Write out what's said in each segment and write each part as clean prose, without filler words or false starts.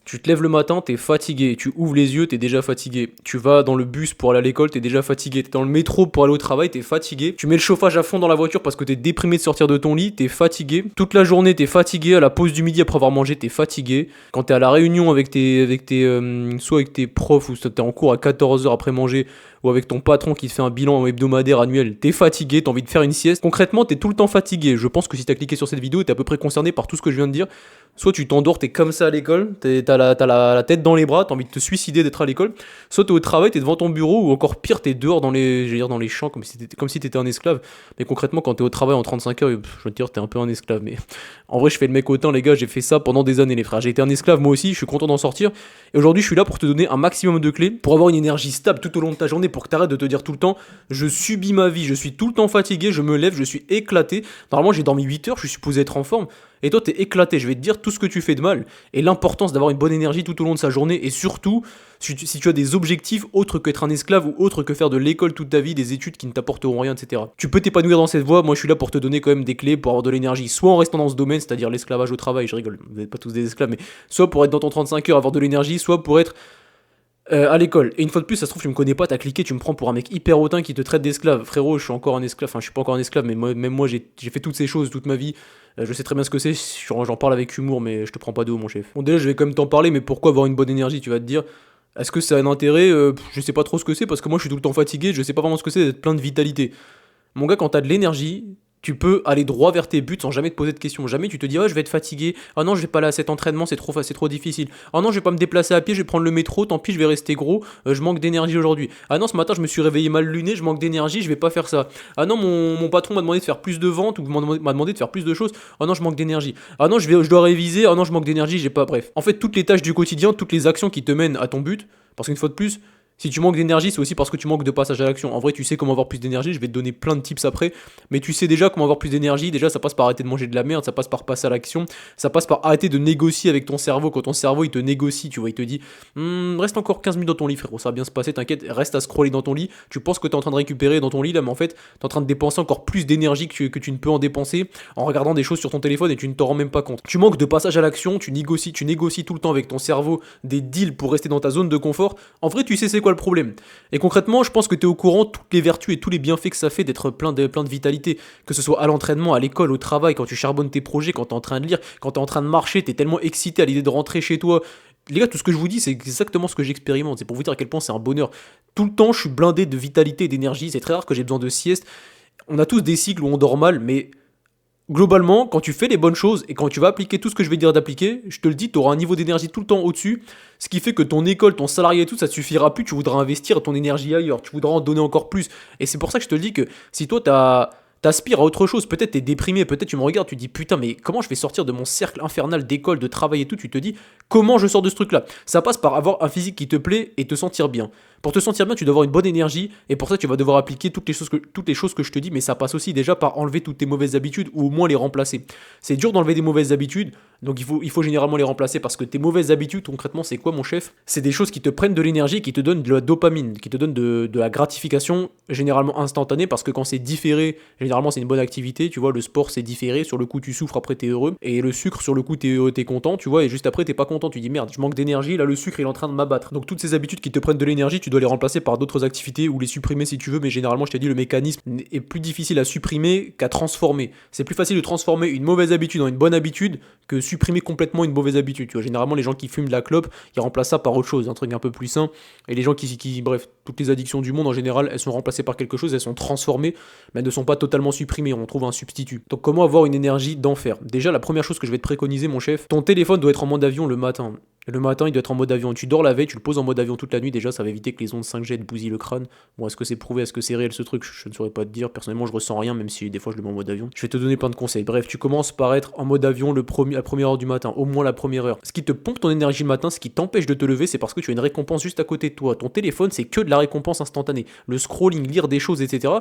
Tu te lèves le matin, t'es fatigué. Tu ouvres les yeux, t'es déjà fatigué. Tu vas dans le bus pour aller à l'école, t'es déjà fatigué. T'es dans le métro pour aller au travail, t'es fatigué. Tu mets le chauffage à fond dans la voiture parce que t'es déprimé de sortir de ton lit, t'es fatigué. Toute la journée, t'es fatigué. À la pause du midi après avoir mangé, t'es fatigué. Quand t'es à la réunion soit avec tes profs ou t'es en cours à 14h après manger, ou avec ton patron qui te fait un bilan hebdomadaire annuel, t'es fatigué, t'as envie de faire une sieste. Concrètement, t'es tout le temps fatigué. Je pense que si t'as cliqué sur cette vidéo, t'es à peu près concerné par tout ce que je viens de dire. Soit tu t'endors, t'es comme ça à l'école, t'as la tête dans les bras, t'as envie de te suicider d'être à l'école. Soit t'es au travail, t'es devant ton bureau, ou encore pire, t'es dehors dans les champs, comme si t'étais un esclave. Mais concrètement, quand t'es au travail en 35 heures, je veux te dire, t'es un peu un esclave. Mais en vrai, je fais le mec autant, les gars, j'ai fait ça pendant des années, les frères. J'ai été un esclave moi aussi, je suis content d'en sortir. Et aujourd'hui, je suis là pour te donner un maximum de clés, pour avoir une énergie stable tout au long de ta journée, pour que t'arrêtes de te dire tout le temps, je subis ma vie, je suis tout le temps fatigué, je me lève, je suis éclaté. Normalement, j'ai dormi 8 heures, je suis supposé être en forme. Et toi, t'es éclaté. Je vais te dire tout ce que tu fais de mal et l'importance d'avoir une bonne énergie tout au long de sa journée. Et surtout, si tu as des objectifs autres qu'être un esclave ou autres que faire de l'école toute ta vie, des études qui ne t'apporteront rien, etc. Tu peux t'épanouir dans cette voie. Moi, je suis là pour te donner quand même des clés pour avoir de l'énergie. Soit en restant dans ce domaine, c'est-à-dire l'esclavage au travail. Je rigole, vous n'êtes pas tous des esclaves, mais soit pour être dans ton 35 heures, avoir de l'énergie, soit pour être à l'école. Et une fois de plus, ça se trouve, tu me connais pas, t'as cliqué, tu me prends pour un mec hyper hautain qui te traite d'esclave. Frérot, je suis encore un esclave, enfin, je suis pas encore un esclave, mais même moi, j'ai fait toutes ces choses toute ma vie. Je sais très bien ce que c'est, j'en parle avec humour, mais je te prends pas de haut, mon chef. Bon, déjà, je vais quand même t'en parler, mais pourquoi avoir une bonne énergie, tu vas te dire. Est-ce que ça a un intérêt Je sais pas trop ce que c'est, parce que moi, je suis tout le temps fatigué, je sais pas vraiment ce que c'est d'être plein de vitalité. Mon gars, quand t'as de l'énergie, tu peux aller droit vers tes buts sans jamais te poser de questions. Jamais tu te dis, oh, je vais être fatigué. Ah non, je vais pas aller à cet entraînement, c'est trop difficile. Ah non, je vais pas me déplacer à pied, je vais prendre le métro, tant pis, je vais rester gros, je manque d'énergie aujourd'hui. Ah non, ce matin, je me suis réveillé mal luné, je manque d'énergie, je vais pas faire ça. Ah non, mon patron m'a demandé de faire plus de ventes ou m'a demandé de faire plus de choses. Ah non, je manque d'énergie. Ah non, je dois réviser. Ah non, je manque d'énergie, j'ai pas. Bref. En fait, toutes les tâches du quotidien, toutes les actions qui te mènent à ton but, parce qu'une fois de plus, si tu manques d'énergie, c'est aussi parce que tu manques de passage à l'action. En vrai, tu sais comment avoir plus d'énergie, je vais te donner plein de tips après, mais tu sais déjà comment avoir plus d'énergie. Déjà, ça passe par arrêter de manger de la merde, ça passe par passer à l'action, ça passe par arrêter de négocier avec ton cerveau. Quand ton cerveau, il te négocie, tu vois, il te dit reste encore 15 minutes dans ton lit, frérot, ça va bien se passer, t'inquiète, reste à scroller dans ton lit. Tu penses que t'es en train de récupérer dans ton lit, là, mais en fait, t'es en train de dépenser encore plus d'énergie que tu ne peux en dépenser en regardant des choses sur ton téléphone et tu ne t'en rends même pas compte. Tu manques de passage à l'action, tu négocies tout le temps avec ton cerveau des deals pour rester dans ta zone de confort. En vrai, tu sais c'est quoi le problème. Et concrètement, je pense que tu es au courant de toutes les vertus et tous les bienfaits que ça fait d'être plein de vitalité. Que ce soit à l'entraînement, à l'école, au travail, quand tu charbonnes tes projets, quand tu es en train de lire, quand tu es en train de marcher, tu es tellement excité à l'idée de rentrer chez toi. Les gars, tout ce que je vous dis, c'est exactement ce que j'expérimente. C'est pour vous dire à quel point c'est un bonheur. Tout le temps, je suis blindé de vitalité et d'énergie. C'est très rare que j'ai besoin de sieste. On a tous des cycles où on dort mal, mais globalement, quand tu fais les bonnes choses et quand tu vas appliquer tout ce que je vais dire d'appliquer, je te le dis, tu auras un niveau d'énergie tout le temps au-dessus, ce qui fait que ton école, ton salarié et tout, ça ne suffira plus, tu voudras investir ton énergie ailleurs, tu voudras en donner encore plus. Et c'est pour ça que je te le dis que si toi, t'aspires à autre chose, peut-être t'es déprimé, peut-être tu me regardes, tu te dis putain mais comment je vais sortir de mon cercle infernal d'école, de travail et tout, tu te dis comment je sors de ce truc là. Ça passe par avoir un physique qui te plaît et te sentir bien. Pour te sentir bien, tu dois avoir une bonne énergie et pour ça tu vas devoir appliquer toutes les choses que je te dis, mais ça passe aussi déjà par enlever toutes tes mauvaises habitudes ou au moins les remplacer. C'est dur d'enlever des mauvaises habitudes, donc il faut généralement les remplacer parce que tes mauvaises habitudes concrètement c'est quoi mon chef? C'est des choses qui te prennent de l'énergie, qui te donnent de la dopamine, qui te donnent de la gratification généralement instantanée parce que quand c'est différé, généralement c'est une bonne activité, tu vois, le sport c'est différé, sur le coup tu souffres, après t'es heureux, et le sucre sur le coup t'es content, tu vois, et juste après t'es pas content, tu dis merde, je manque d'énergie, là le sucre il est en train de m'abattre. Donc toutes ces habitudes qui te prennent de l'énergie, tu dois les remplacer par d'autres activités ou les supprimer si tu veux, mais généralement je t'ai dit le mécanisme est plus difficile à supprimer qu'à transformer. C'est plus facile de transformer une mauvaise habitude en une bonne habitude que supprimer complètement une mauvaise habitude, tu vois. Généralement les gens qui fument de la clope, ils remplacent ça par autre chose, un truc un peu plus sain, et les gens bref, toutes les addictions du monde en général, elles sont remplacées par quelque chose, elles sont transformées, mais elles ne sont pas totalement supprimées, on trouve un substitut. Donc comment avoir une énergie d'enfer? Déjà la première chose que je vais te préconiser mon chef, ton téléphone doit être en mode avion le matin. Le matin, il doit être en mode avion. Tu dors la veille, tu le poses en mode avion toute la nuit. Déjà, ça va éviter que les ondes 5G te bousillent le crâne. Bon, est-ce que c'est prouvé, est-ce que c'est réel ce truc? Je ne saurais pas te dire. Personnellement, je ressens rien, même si des fois je le mets en mode avion. Je vais te donner plein de conseils. Bref, tu commences par être en mode avion la première heure du matin, au moins la première heure. Ce qui te pompe ton énergie le matin, ce qui t'empêche de te lever, c'est parce que tu as une récompense juste à côté de toi. Ton téléphone, c'est que de la récompense instantanée. Le scrolling, lire des choses, etc.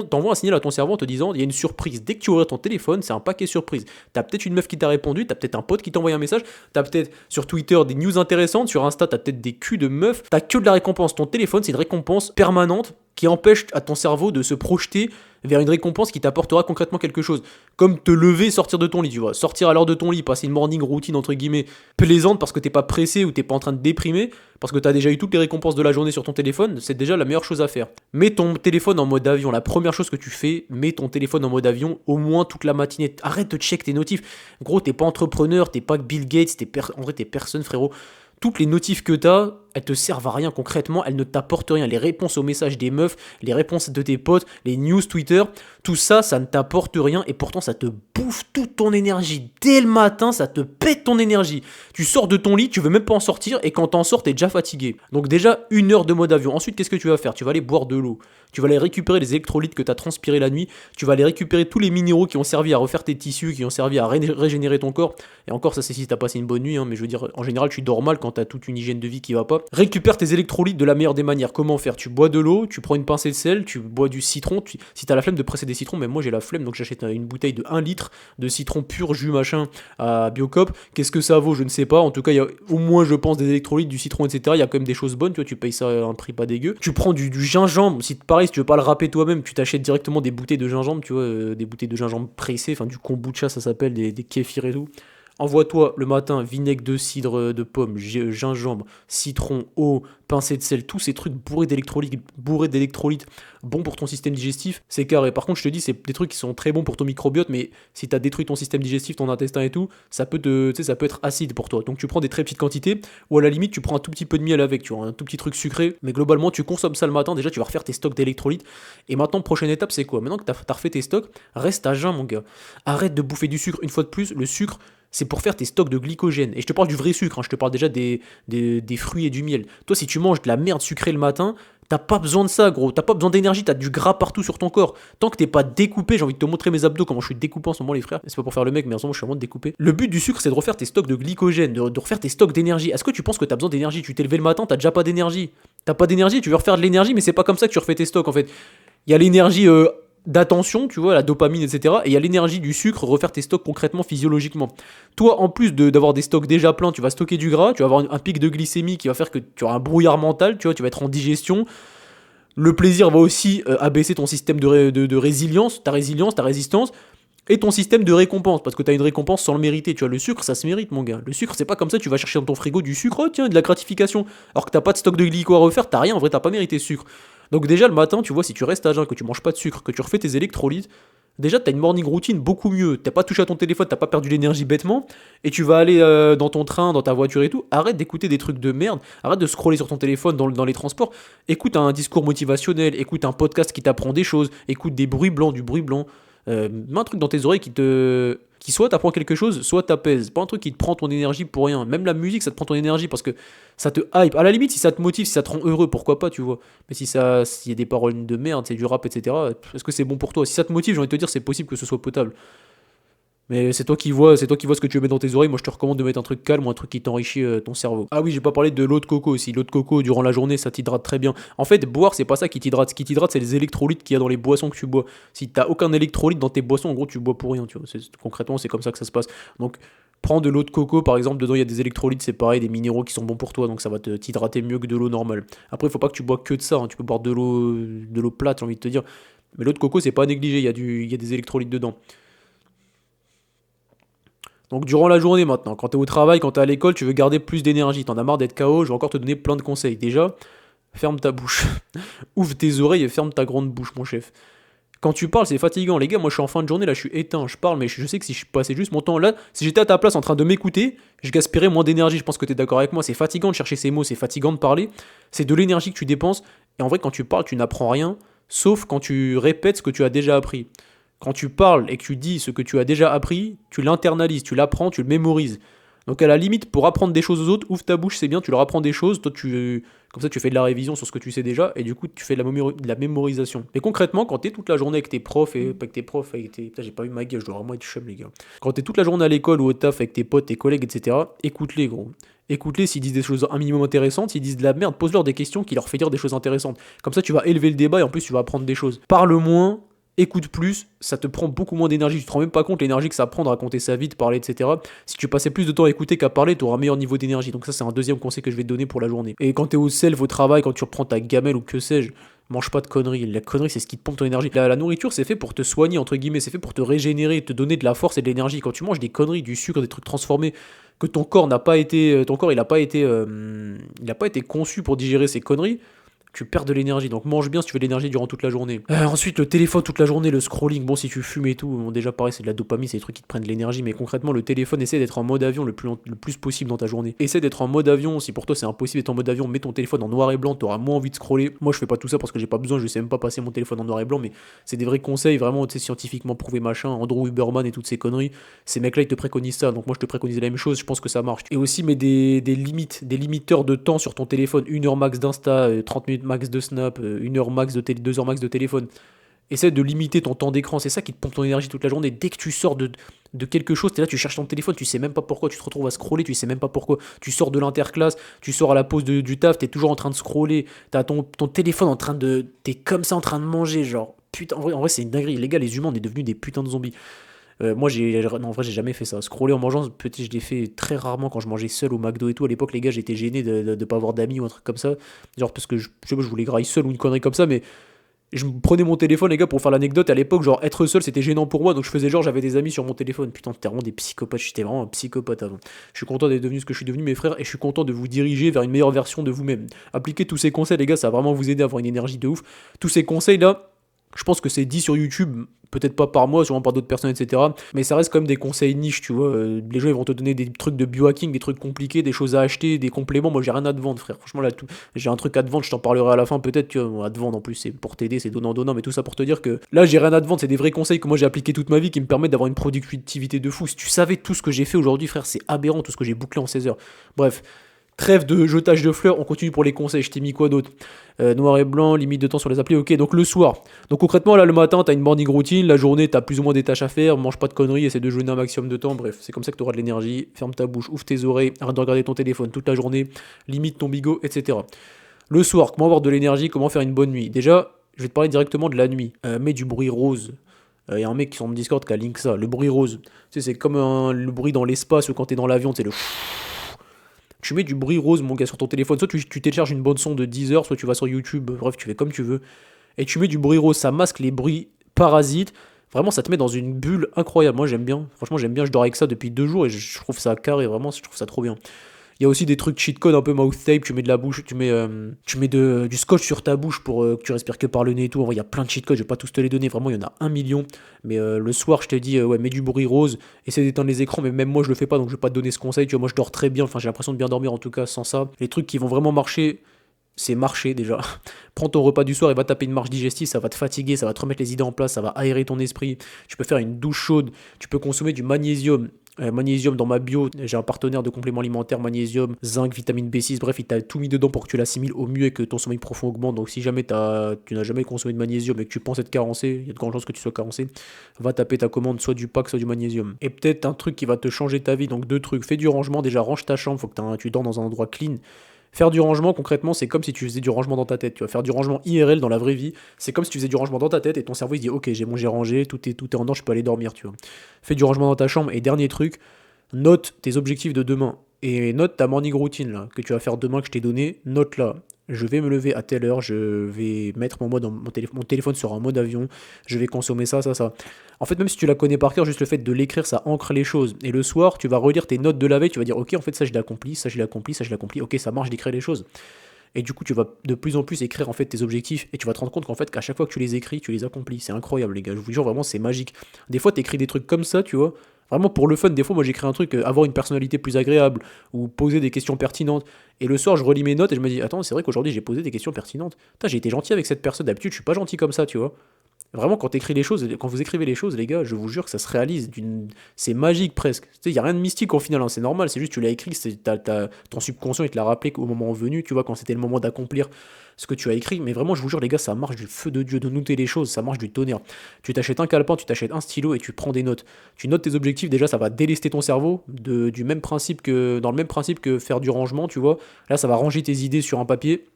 T'envoies un signal à ton cerveau en te disant, il y a une surprise. Dès que tu ouvres ton téléphone, c'est un paquet surprise. T'as peut-être une meuf qui t'a répondu, t'as peut-être un pote qui t'a envoyé un message, t'as peut-être sur Twitter des news intéressantes, sur Insta t'as peut-être des culs de meufs, t'as que de la récompense. Ton téléphone c'est une récompense permanente qui empêchent à ton cerveau de se projeter vers une récompense qui t'apportera concrètement quelque chose. Comme te lever, sortir de ton lit, tu vois. Sortir à l'heure de ton lit, passer une morning routine, entre guillemets, plaisante parce que t'es pas pressé ou t'es pas en train de déprimer, parce que t'as déjà eu toutes les récompenses de la journée sur ton téléphone, c'est déjà la meilleure chose à faire. Mets ton téléphone en mode avion. La première chose que tu fais, mets ton téléphone en mode avion au moins toute la matinée. Arrête de check tes notifs. Gros, t'es pas entrepreneur, t'es pas Bill Gates, en vrai, t'es personne, frérot. Toutes les notifs que t'as, elles te servent à rien concrètement, elles ne t'apportent rien. Les réponses aux messages des meufs, les réponses de tes potes, les news Twitter, tout ça, ça ne t'apporte rien et pourtant ça te bouffe toute ton énergie. Dès le matin, ça te pète ton énergie. Tu sors de ton lit, tu veux même pas en sortir et quand t'en sors, t'es déjà fatigué. Donc déjà, 1 heure de mode avion. Ensuite, qu'est-ce que tu vas faire? Tu vas aller boire de l'eau. Tu vas aller récupérer les électrolytes que t'as transpirés la nuit. Tu vas aller récupérer tous les minéraux qui ont servi à refaire tes tissus, qui ont servi à régénérer ton corps. Et encore, ça c'est si t'as passé une bonne nuit, hein, mais je veux dire, en général, tu dors mal quand t'as toute une hygiène de vie qui va pas. Récupère tes électrolytes de la meilleure des manières. Comment faire? Tu bois de l'eau, tu prends une pincée de sel, tu bois du citron. Si t'as la flemme de presser des citrons, mais moi j'ai la flemme, donc j'achète une bouteille de 1 litre de citron pur, jus machin, à Biocop. Qu'est-ce que ça vaut? Je ne sais pas. En tout cas, il y a au moins, je pense, des électrolytes, du citron, etc. Il y a quand même des choses bonnes, tu vois, tu payes ça à un prix pas dégueu. Tu prends du gingembre. Si pareil, si tu veux pas le râper toi-même, tu t'achètes directement des bouteilles de gingembre, tu vois, des bouteilles de gingembre pressées, enfin du kombucha, ça s'appelle, des kéfirs et tout. Envoie-toi le matin vinaigre de cidre de pomme, gingembre, citron, eau, pincée de sel, tous ces trucs bourrés d'électrolytes, bons pour ton système digestif, c'est carré. Par contre, je te dis, c'est des trucs qui sont très bons pour ton microbiote, mais si t'as détruit ton système digestif, ton intestin et tout, ça peut être acide pour toi. Donc tu prends des très petites quantités, ou à la limite, tu prends un tout petit peu de miel avec, tu vois, un tout petit truc sucré, mais globalement, tu consommes ça le matin, déjà, tu vas refaire tes stocks d'électrolytes. Et maintenant, prochaine étape, c'est quoi? Maintenant que t'as refait tes stocks, reste à jeun, mon gars. Arrête de bouffer du sucre. Une fois de plus, le sucre, c'est pour faire tes stocks de glycogène. Et je te parle du vrai sucre, hein, je te parle déjà des fruits et du miel. Toi, si tu manges de la merde sucrée le matin, t'as pas besoin de ça, gros. T'as pas besoin d'énergie, t'as du gras partout sur ton corps. Tant que t'es pas découpé, j'ai envie de te montrer mes abdos, comment je suis découpé en ce moment, les frères. C'est pas pour faire le mec, mais en ce moment, je suis vraiment découpé. Le but du sucre, c'est de refaire tes stocks de glycogène, de refaire tes stocks d'énergie. Est-ce que tu penses que t'as besoin d'énergie? Tu t'es levé le matin, t'as déjà pas d'énergie. T'as pas d'énergie, tu veux refaire de l'énergie, mais c'est pas comme ça que tu refais tes stocks, en fait. Il y a l'énergie d'attention, tu vois, la dopamine, etc. Et il y a l'énergie du sucre, refaire tes stocks concrètement, physiologiquement. Toi, en plus d'avoir des stocks déjà pleins, tu vas stocker du gras, tu vas avoir un pic de glycémie qui va faire que tu auras un brouillard mental, tu vois, tu vas être en digestion. Le plaisir va aussi abaisser ton système de résilience, ta résistance, et ton système de récompense, parce que tu as une récompense sans le mériter. Tu vois, le sucre, ça se mérite, mon gars. Le sucre, c'est pas comme ça, tu vas chercher dans ton frigo du sucre, oh tiens, de la gratification. Alors que t'as pas de stock de glyco à refaire, t'as rien, en vrai, t'as pas mérité ce sucre. Donc déjà, le matin, tu vois, si tu restes à jeun, que tu manges pas de sucre, que tu refais tes électrolytes, déjà, t'as une morning routine beaucoup mieux. T'as pas touché à ton téléphone, t'as pas perdu l'énergie bêtement, et tu vas aller dans ton train, dans ta voiture et tout. Arrête d'écouter des trucs de merde, arrête de scroller sur ton téléphone dans les transports. Écoute un discours motivationnel, écoute un podcast qui t'apprend des choses, écoute des bruits blancs, du bruit blanc. Mets un truc dans tes oreilles qui soit t'apprend quelque chose, soit t'apaise. Pas un truc qui te prend ton énergie pour rien. Même la musique, ça te prend ton énergie parce que ça te hype. À la limite, si ça te motive, si ça te rend heureux, pourquoi pas, tu vois. Mais s'il y a des paroles de merde, c'est du rap, etc., est-ce que c'est bon pour toi? Si ça te motive, j'ai envie de te dire, c'est possible que ce soit potable. Mais c'est toi qui vois ce que tu veux mettre dans tes oreilles. Moi, je te recommande de mettre un truc calme ou un truc qui t'enrichit ton cerveau. Ah oui, j'ai pas parlé de l'eau de coco aussi. L'eau de coco, durant la journée, ça t'hydrate très bien. En fait, boire, c'est pas ça qui t'hydrate. Ce qui t'hydrate, c'est les électrolytes qu'il y a dans les boissons que tu bois. Si t'as aucun électrolyte dans tes boissons, en gros, tu bois pour rien, tu vois. Concrètement, c'est comme ça que ça se passe. Donc, prends de l'eau de coco, par exemple, dedans il y a des électrolytes, c'est pareil, des minéraux qui sont bons pour toi, donc ça va t'hydrater mieux que de l'eau normale. Après, il faut pas que tu bois que de ça, hein. Tu peux boire de l'eau plate, j'ai envie de te dire. Mais l'eau de coco, c'est pas à négliger, il y a des électrolytes dedans. Donc durant la journée maintenant, quand t'es au travail, quand t'es à l'école, tu veux garder plus d'énergie, t'en as marre d'être KO, je vais encore te donner plein de conseils. Déjà, ferme ta bouche. Ouvre tes oreilles et ferme ta grande bouche, mon chef. Quand tu parles, c'est fatigant. Les gars, moi je suis en fin de journée, là je suis éteint, je parle, mais je sais que si je passais juste mon temps là, si j'étais à ta place en train de m'écouter, je gaspillerais moins d'énergie. Je pense que t'es d'accord avec moi. C'est fatigant de chercher ces mots, c'est fatigant de parler. C'est de l'énergie que tu dépenses. Et en vrai, quand tu parles, tu n'apprends rien, sauf quand tu répètes ce que tu as déjà appris. Quand tu parles et que tu dis ce que tu as déjà appris, tu l'internalises, tu l'apprends, tu le mémorises. Donc à la limite, pour apprendre des choses aux autres, ouvre ta bouche, c'est bien, tu leur apprends des choses, toi comme ça tu fais de la révision sur ce que tu sais déjà, et du coup tu fais de la mémorisation. Mais concrètement, quand t'es toute la journée avec tes profs, et pas avec tes profs, Putain, j'ai pas eu ma gueule, je dois vraiment être chum les gars. Quand t'es toute la journée à l'école ou au taf avec tes potes, tes collègues, etc., écoute-les gros. Écoute-les s'ils disent des choses un minimum intéressantes, s'ils disent de la merde, pose-leur des questions qui leur fait dire des choses intéressantes. Comme ça tu vas élever le débat et en plus tu vas apprendre des choses. Parle moins, écoute plus, ça te prend beaucoup moins d'énergie. Tu te rends même pas compte l'énergie que ça prend de raconter sa vie, de parler, etc. Si tu passais plus de temps à écouter qu'à parler, tu auras un meilleur niveau d'énergie. Donc ça, c'est un deuxième conseil que je vais te donner pour la journée. Et quand tu es au self, au travail, quand tu reprends ta gamelle ou que sais-je, Mange pas de conneries. La connerie, c'est ce qui te pompe ton énergie. La nourriture, c'est fait pour te soigner, entre guillemets. C'est fait pour te régénérer, te donner de la force et de l'énergie. Quand tu manges des conneries, du sucre, des trucs transformés, que ton corps n'a pas été. Ton corps, il a pas été conçu pour digérer ces conneries. Tu perds de l'énergie, donc mange bien si tu veux de l'énergie durant toute la journée. Ensuite, le téléphone toute la journée, le scrolling, bon, si tu fumes et tout, bon, déjà pareil, c'est de la dopamine, c'est des trucs qui te prennent de l'énergie, mais concrètement, le téléphone, essaie d'être en mode avion le plus possible dans ta journée. Essaie d'être en mode avion, si pour toi c'est impossible d'être en mode avion, mets ton téléphone en noir et blanc, t'auras moins envie de scroller. Moi, je fais pas tout ça parce que j'ai pas besoin, je sais même pas passer mon téléphone en noir et blanc, mais c'est des vrais conseils, vraiment, tu sais, scientifiquement prouvés, machin, Andrew Huberman et toutes ces conneries, ces mecs-là, ils te préconisent ça, donc moi, je te préconise la même chose, je pense que ça marche. Et aussi, mets des limites, des limiteurs de temps sur ton téléphone, 1 heure max d'Insta, 30 minutes max de Snap, 1 heure max de 2 heures max de téléphone. Essaie de limiter ton temps d'écran, c'est ça qui te pompe ton énergie toute la journée. Dès que tu sors de quelque chose, t'es là, tu cherches ton téléphone, tu sais même pas pourquoi, tu te retrouves à scroller, tu sais même pas pourquoi. Tu sors de l'interclasse, tu sors à la pause du taf, t'es toujours en train de scroller, t'as ton téléphone en train de. T'es comme ça en train de manger, genre. Putain, en vrai c'est une dinguerie. Les gars, les humains, on est devenus des putains de zombies. Moi, non, en vrai, j'ai jamais fait ça. Scroller en mangeant, petit, je l'ai fait très rarement quand je mangeais seul au McDo et tout. À l'époque, les gars, j'étais gêné de pas avoir d'amis ou un truc comme ça. Genre, parce que je sais pas, je voulais grailler seul ou une connerie comme ça, mais je me prenais mon téléphone, les gars, pour faire l'anecdote. À l'époque, genre, être seul, c'était gênant pour moi. Donc, je faisais genre, j'avais des amis sur mon téléphone. Putain, t'es vraiment des psychopathes. J'étais vraiment un psychopathe avant. Je suis content d'être devenu ce que je suis devenu, mes frères, et je suis content de vous diriger vers une meilleure version de vous-même. Appliquez tous ces conseils, les gars, ça va vraiment vous aider à avoir une énergie de ouf. Tous ces conseils-là, je pense que c'est dit sur YouTube, peut-être pas par moi, sûrement par d'autres personnes, etc. Mais ça reste quand même des conseils niches, tu vois. Les gens, ils vont te donner des trucs de biohacking, des trucs compliqués, des choses à acheter, des compléments. Moi, j'ai rien à te vendre, frère. Franchement, là, j'ai un truc à te vendre, je t'en parlerai à la fin, peut-être, tu vois. À te vendre, en plus, c'est pour t'aider, c'est donnant-donnant, mais tout ça pour te dire que là, j'ai rien à te vendre, c'est des vrais conseils que moi, j'ai appliqués toute ma vie qui me permettent d'avoir une productivité de fou. Si tu savais tout ce que j'ai fait aujourd'hui, frère, c'est aberrant, tout ce que j'ai bouclé en 16 heures. Bref. Trêve de jetage de fleurs, on continue pour les conseils. Je t'ai mis quoi d'autre? Noir et blanc, limite de temps sur les applis. Ok, donc le soir. Donc concrètement, là, le matin, t'as une morning routine. La journée, t'as plus ou moins des tâches à faire. Mange pas de conneries, essaie de jeûner un maximum de temps. Bref, c'est comme ça que t'auras de l'énergie. Ferme ta bouche, ouvre tes oreilles, arrête de regarder ton téléphone toute la journée. Limite ton bigot, etc. Le soir, comment avoir de l'énergie, comment faire une bonne nuit? Déjà, je vais te parler directement de la nuit. Mets du bruit rose. Il y a un mec qui sur mon Discord qui a link ça. Le bruit rose. Tu sais, c'est comme le bruit dans l'espace ou quand t'es dans l'avion, c'est le. Tu mets du bruit rose, mon gars, sur ton téléphone. Soit tu télécharges une bonne son de 10 heures, soit tu vas sur YouTube. Bref, tu fais comme tu veux. Et tu mets du bruit rose. Ça masque les bruits parasites. Vraiment, ça te met dans une bulle incroyable. Moi, j'aime bien. Franchement, j'aime bien. Je dors avec ça depuis 2 jours et je trouve ça carré. Vraiment, je trouve ça trop bien. Il y a aussi des trucs cheat code un peu mouth tape, tu mets de la bouche, tu mets du scotch sur ta bouche pour que tu respires que par le nez et tout. En vrai, il y a plein de cheat codes, je vais pas tous te les donner, vraiment il y en a 1 million. Mais le soir, je t'ai dit, ouais, mets du bruit rose, essaie d'éteindre les écrans, mais même moi je le fais pas donc je vais pas te donner ce conseil. Tu vois, moi je dors très bien, enfin j'ai l'impression de bien dormir en tout cas sans ça. Les trucs qui vont vraiment marcher, c'est marcher déjà. Prends ton repas du soir et va taper une marche digestive, ça va te fatiguer, ça va te remettre les idées en place, ça va aérer ton esprit. Tu peux faire une douche chaude, tu peux consommer du magnésium. Magnésium dans ma bio, j'ai un partenaire de compléments alimentaires, magnésium, zinc, vitamine B6, bref, il t'a tout mis dedans pour que tu l'assimiles au mieux et que ton sommeil profond augmente. Donc si jamais tu n'as jamais consommé de magnésium et que tu penses être carencé, il y a de grandes chances que tu sois carencé, va taper ta commande soit du pack, soit du magnésium. Et peut-être un truc qui va te changer ta vie, donc 2 trucs, fais du rangement, déjà range ta chambre, faut que tu dors dans un endroit clean. Faire du rangement, concrètement, c'est comme si tu faisais du rangement dans ta tête. Tu vas faire du rangement IRL dans la vraie vie. C'est comme si tu faisais du rangement dans ta tête et ton cerveau il se dit ok, j'ai rangé, tout est en ordre, je peux aller dormir, tu vois. Fais du rangement dans ta chambre. Et dernier truc, note tes objectifs de demain. Et note ta morning routine là, que tu vas faire demain que je t'ai donné. Note là. Je vais me lever à telle heure, je vais mettre mon téléphone sera en mode avion, je vais consommer ça, ça, ça. En fait, même si tu la connais par cœur, juste le fait de l'écrire, ça ancre les choses. Et le soir, tu vas relire tes notes de la veille, tu vas dire, ok, en fait, ça je l'ai accompli, ça je l'ai accompli, ça je l'ai accompli, ok, ça marche d'écrire les choses. Et du coup, tu vas de plus en plus écrire en fait tes objectifs et tu vas te rendre compte qu'en fait, qu'à chaque fois que tu les écris, tu les accomplis. C'est incroyable, les gars. Je vous jure, vraiment, c'est magique. Des fois, tu écris des trucs comme ça, tu vois. Vraiment pour le fun, des fois, moi j'écris un truc, avoir une personnalité plus agréable ou poser des questions pertinentes. Et le soir, je relis mes notes et je me dis, attends, c'est vrai qu'aujourd'hui j'ai posé des questions pertinentes. Putain, j'ai été gentil avec cette personne. D'habitude, je suis pas gentil comme ça, tu vois. Vraiment, quand vous écrivez les choses, les gars, je vous jure que ça se réalise. C'est magique presque. Tu sais, il n'y a rien de mystique au final, hein, c'est normal. C'est juste tu l'as écrit, ton subconscient il te l'a rappelé au moment venu, tu vois, quand c'était le moment d'accomplir ce que tu as écrit. Mais vraiment, je vous jure, les gars, ça marche du feu de Dieu de noter les choses, ça marche du tonnerre. Tu t'achètes un calepin, tu t'achètes un stylo et tu prends des notes. Tu notes tes objectifs, déjà, ça va délester ton cerveau dans le même principe que faire du rangement, tu vois. Là, ça va ranger tes idées sur un papier.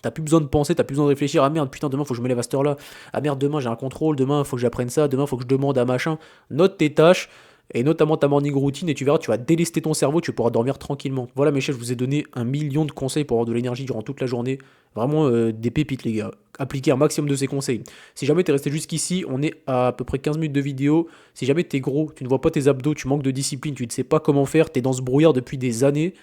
T'as plus besoin de penser, t'as plus besoin de réfléchir. Ah merde, putain, demain faut que je me lève à cette heure-là. Ah merde, demain j'ai un contrôle, demain faut que j'apprenne ça, demain faut que je demande à machin. Note tes tâches, et notamment ta morning routine, et tu verras, tu vas délester ton cerveau, tu pourras dormir tranquillement. Voilà mes chers, je vous ai donné 1 million de conseils pour avoir de l'énergie durant toute la journée. Vraiment des pépites les gars. Appliquez un maximum de ces conseils. Si jamais t'es resté jusqu'ici, on est à peu près 15 minutes de vidéo. Si jamais t'es gros, tu ne vois pas tes abdos, tu manques de discipline, tu ne sais pas comment faire, t'es dans ce brouillard depuis des années.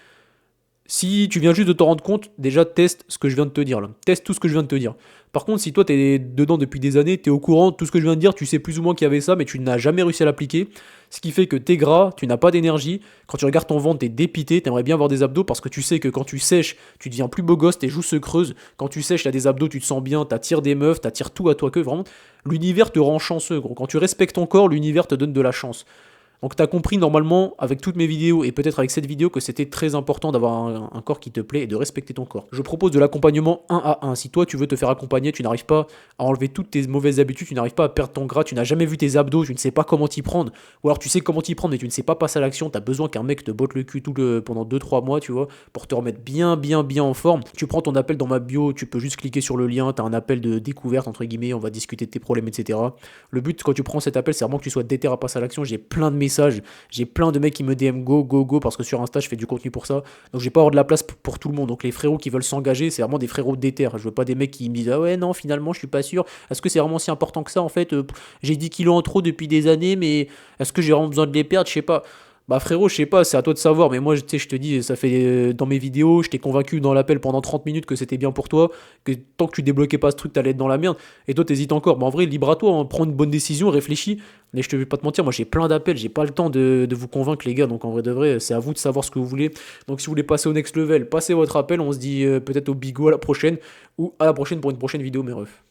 Si tu viens juste de t'en rendre compte, déjà teste ce que je viens de te dire là. Teste tout ce que je viens de te dire. Par contre, si toi t'es dedans depuis des années, t'es au courant de tout ce que je viens de dire, tu sais plus ou moins qu'il y avait ça, mais tu n'as jamais réussi à l'appliquer. Ce qui fait que t'es gras, tu n'as pas d'énergie. Quand tu regardes ton ventre, t'es dépité, t'aimerais bien avoir des abdos parce que tu sais que quand tu sèches, tu deviens plus beau gosse, tes joues se creusent. Quand tu sèches, t'as des abdos, tu te sens bien, t'attires des meufs, t'attires tout à toi que vraiment. L'univers te rend chanceux, gros. Quand tu respectes ton corps, l'univers te donne de la chance. Donc tu as compris normalement avec toutes mes vidéos et peut-être avec cette vidéo que c'était très important d'avoir un corps qui te plaît et de respecter ton corps. Je propose de l'accompagnement 1 à 1. Si toi tu veux te faire accompagner, tu n'arrives pas à enlever toutes tes mauvaises habitudes, tu n'arrives pas à perdre ton gras, tu n'as jamais vu tes abdos, tu ne sais pas comment t'y prendre, ou alors tu sais comment t'y prendre mais tu ne sais pas passer à l'action, tu as besoin qu'un mec te botte le cul pendant 2-3 mois, tu vois, pour te remettre bien en forme. Tu prends ton appel dans ma bio, tu peux juste cliquer sur le lien, tu as un appel de découverte entre guillemets, on va discuter de tes problèmes, etc. Le but quand tu prends cet appel, c'est vraiment que tu sois déter à passer à l'action. J'ai plein de messages, j'ai plein de mecs qui me DM go parce que sur Insta je fais du contenu pour ça. Donc j'ai pas avoir de la place pour tout le monde. Donc les frérots qui veulent s'engager, c'est vraiment des frérots déter. Je veux pas des mecs qui me disent ah ouais non finalement je suis pas sûr. Est-ce que c'est vraiment si important que ça en fait j'ai 10 kilos en trop depuis des années mais est-ce que j'ai vraiment besoin de les perdre? Je sais pas. Bah frérot, je sais pas, c'est à toi de savoir, mais moi, tu sais, je te dis, ça fait dans mes vidéos, je t'ai convaincu dans l'appel pendant 30 minutes que c'était bien pour toi, que tant que tu débloquais pas ce truc, t'allais être dans la merde, et toi, t'hésites encore. Bah en vrai, libre à toi, hein, prends une bonne décision, réfléchis, mais je te vais pas te mentir, moi j'ai plein d'appels, j'ai pas le temps de vous convaincre les gars, donc en vrai de vrai, c'est à vous de savoir ce que vous voulez. Donc si vous voulez passer au next level, passez votre appel, on se dit peut-être au bigot à la prochaine, ou à la prochaine pour une prochaine vidéo, mes refs.